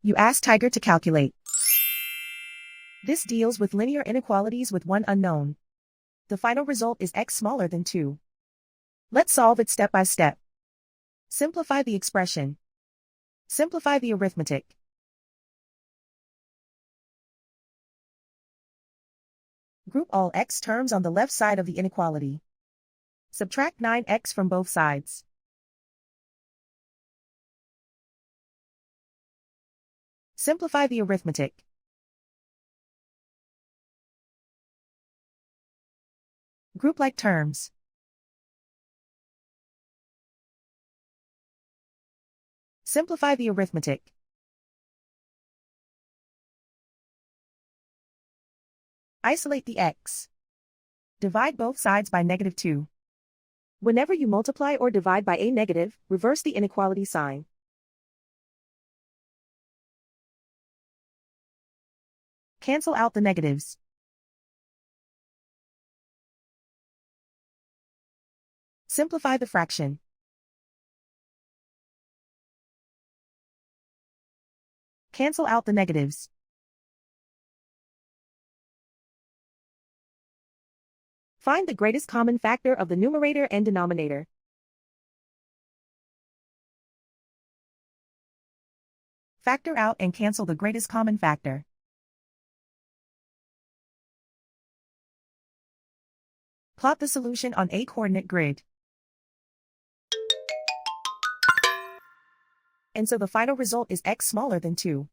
You ask Tiger to calculate. This deals with linear inequalities with one unknown. The final result is x smaller than 2. Let's solve it step by step. Simplify the expression. Simplify the arithmetic. Group all x terms on the left side of the inequality. Subtract 9x from both sides. Simplify the arithmetic. Group like terms. Simplify the arithmetic. Isolate the x. Divide both sides by -2. Whenever you multiply or divide by a negative, reverse the inequality sign. Cancel out the negatives. Simplify the fraction. Cancel out the negatives. Find the greatest common factor of the numerator and denominator. Factor out and cancel the greatest common factor. Plot the solution on a coordinate grid. And so the final result is x smaller than 2.